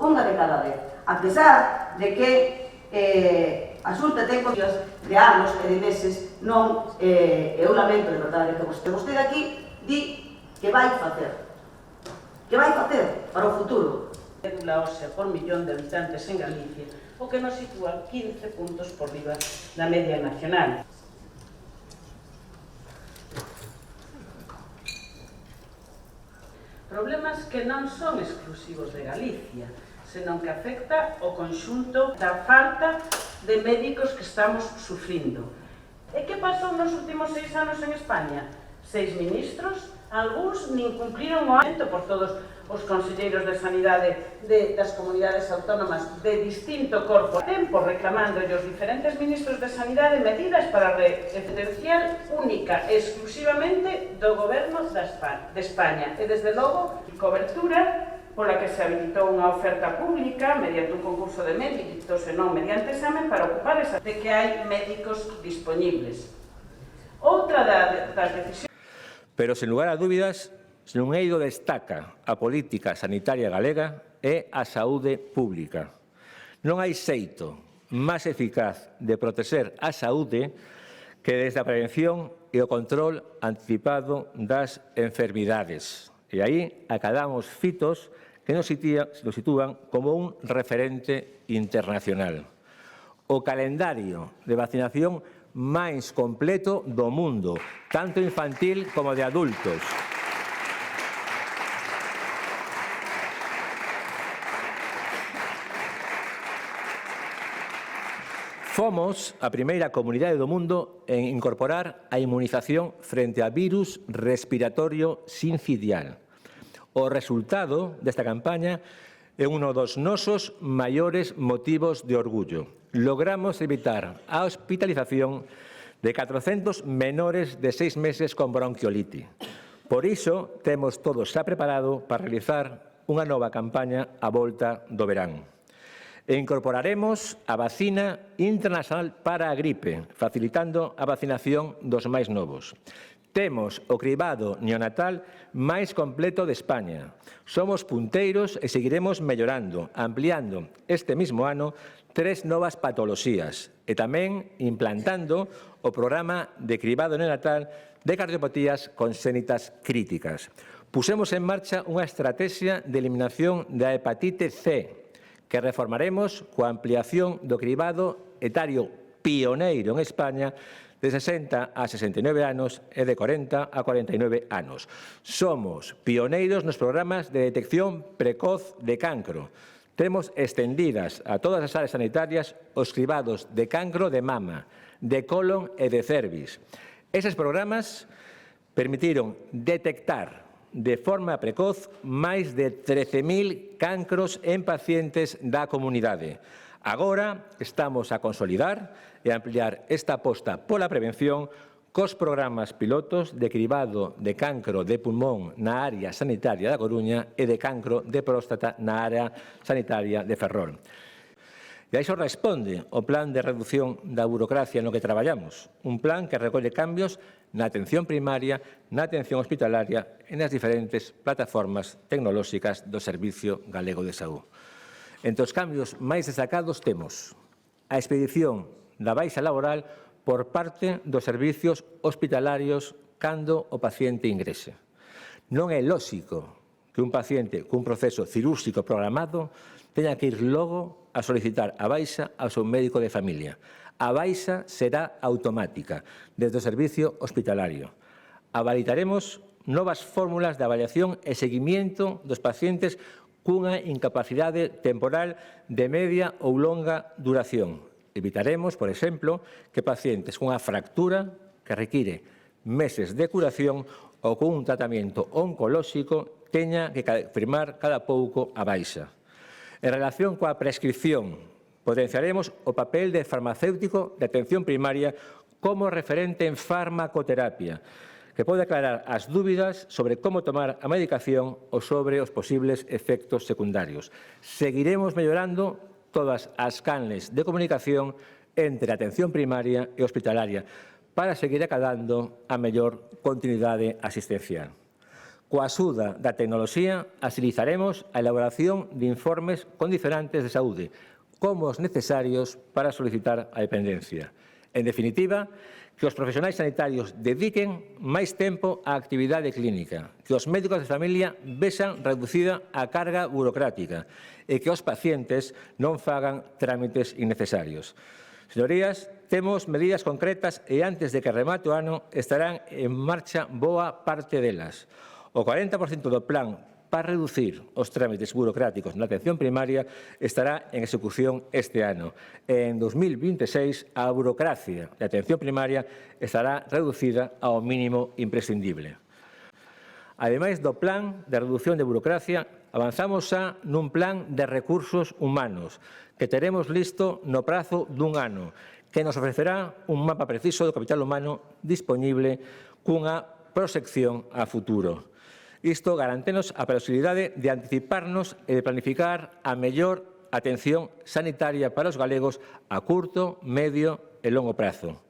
unha de cada 10. A pesar de que a Xunta ten condicións de anos e de meses, non, eu lamento de verdade que vostede aquí di que vai facer. Que vai facer para o futuro. Cédula ósea por millón de habitantes en Galicia, o que nos sitúa 15 puntos por riba da media nacional. Problemas que non son exclusivos de Galicia, senón que afecta o conxunto da falta de médicos que estamos sufrindo. E que pasou nos últimos 6 anos en España? 6 ministros, algúns nin cumpriron o aumento por todos os conselleiros de Sanidade das comunidades autónomas de distinto corpo. Tempo reclamando os diferentes ministros de Sanidade medidas para a residencial única exclusivamente do Goberno de España e, desde logo, cobertura pola que se habilitou unha oferta pública mediante un concurso de médicos e non mediante examen para ocupar esa de que hai médicos disponibles. Outra das decisións. Pero, sen lugar a dúbidas, se un eido destaca a política sanitaria galega é a saúde pública. Non hai xeito máis eficaz de protexer a saúde que desde a prevención e o control anticipado das enfermidades. E aí acadamos fitos que nos sitúan como un referente internacional. O calendario de vacinación máis completo do mundo, tanto infantil como de adultos. Fomos a primeira comunidade do mundo en incorporar a inmunización frente a virus respiratorio sincicial. O resultado desta campaña é un dos nosos maiores motivos de orgullo. Logramos evitar a hospitalización de 400 menores de 6 meses con bronquiolite. Por iso, temos todo xa preparado para realizar unha nova campaña á volta do verán. E incorporaremos a vacina internacional para a gripe, facilitando a vacinación dos máis novos. Temos o cribado neonatal máis completo de España. Somos punteiros e seguiremos mellorando, ampliando este mesmo ano 3 novas patoloxías e tamén implantando o programa de cribado neonatal de cardiopatías conxénitas críticas. Pusemos en marcha unha estrategia de eliminación da hepatite C, que reformaremos coa ampliación do cribado etario pioneiro en España de 60 a 69 anos e de 40 a 49 anos. Somos pioneiros nos programas de detección precoz de cancro. Temos extendidas a todas as áreas sanitarias os cribados de cancro de mama, de colon e de cervix. Eses programas permitiron detectar de forma precoz máis de 13.000 cancros en pacientes da comunidade. Agora estamos a consolidar e ampliar esta aposta pola prevención cos programas pilotos de cribado de cancro de pulmón na área sanitaria da Coruña e de cancro de próstata na área sanitaria de Ferrol. E a iso responde o plan de reducción da burocracia no que traballamos, un plan que recolle cambios na atención primaria, na atención hospitalaria e nas diferentes plataformas tecnolóxicas do Servicio Galego de Saúde. Entre os cambios máis destacados temos a expedición da baixa laboral por parte dos servicios hospitalarios cando o paciente ingrese. Non é lóxico que un paciente cun proceso cirúrxico programado teña que ir logo a solicitar a baixa ao seu médico de familia. A baixa será automática desde o servicio hospitalario. Avalitaremos novas fórmulas de avaliación e seguimiento dos pacientes cunha incapacidade temporal de media ou longa duración. Evitaremos, por exemplo, que pacientes cunha fractura que require meses de curación ou cun tratamento oncolóxico teña que firmar cada pouco a baixa. En relación coa prescripción, potenciaremos o papel de farmacéutico de atención primaria como referente en farmacoterapia, que pode aclarar as dúbidas sobre como tomar a medicación ou sobre os posibles efectos secundarios. Seguiremos mellorando todas as canles de comunicación entre a atención primaria e hospitalaria para seguir acadando a mellor continuidade asistencial. Coa axuda da tecnoloxía, axilizaremos a elaboración de informes condicionantes de saúde, como os necesarios para solicitar a dependencia. En definitiva, que os profesionais sanitarios dediquen máis tempo á actividade clínica, que os médicos de familia vexan reducida a carga burocrática e que os pacientes non fagan trámites innecesarios. Señorías, temos medidas concretas e antes de que remate o ano estarán en marcha boa parte delas. O 40% do plan para reducir os trámites burocráticos na atención primaria estará en execución este ano. En 2026, a burocracia de atención primaria estará reducida ao mínimo imprescindible. Ademais do plan de reducción de burocracia, avanzamos xa nun plan de recursos humanos que teremos listo no prazo dun ano, que nos ofrecerá un mapa preciso do capital humano disponible cunha proxección a futuro. Isto garantenos a posibilidade de anticiparnos e de planificar a mellor atención sanitaria para os galegos a curto, medio e longo prazo.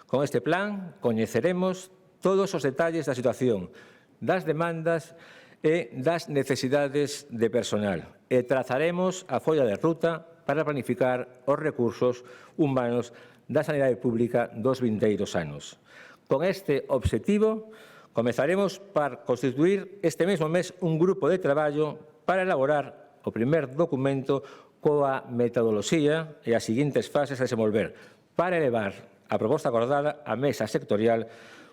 Con este plan coñeceremos todos os detalles da situación, das demandas e das necesidades de personal e trazaremos a folla de ruta para planificar os recursos humanos da sanidade pública dos vindeiros anos. Con este obxectivo, comezaremos por constituir este mesmo mes un grupo de traballo para elaborar o primer documento coa metodoloxía e as seguintes fases a desenvolver para elevar a proposta acordada á mesa sectorial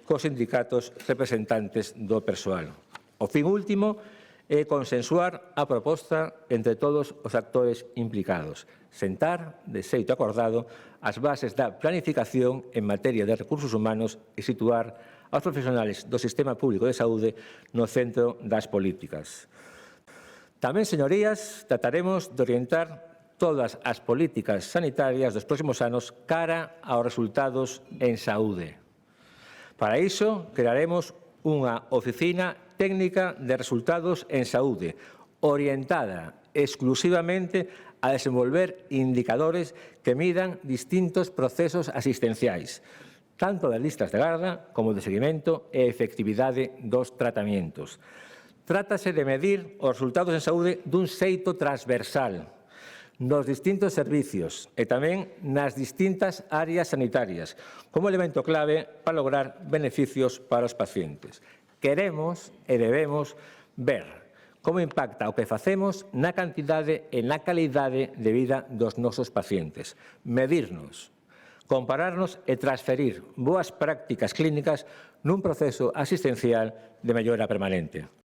cos sindicatos representantes do persoal. O fin último é consensuar a proposta entre todos os actores implicados, sentar, de xeito acordado, as bases da planificación en materia de recursos humanos e situar aos profesionales do sistema público de saúde no centro das políticas. Tamén, señorías, trataremos de orientar todas as políticas sanitarias dos próximos anos cara aos resultados en saúde. Para iso, crearemos unha oficina técnica de resultados en saúde, orientada exclusivamente a desenvolver indicadores que midan distintos procesos asistenciais, tanto das listas de garda como de seguimento e efectividade dos tratamentos. Trátase de medir os resultados en saúde dun xeito transversal nos distintos servicios e tamén nas distintas áreas sanitarias, como elemento clave para lograr beneficios para os pacientes. Queremos e debemos ver como impacta o que facemos na cantidade e na calidade de vida dos nosos pacientes. Medirnos, compararnos e transferir boas prácticas clínicas nun proceso asistencial de mellora permanente.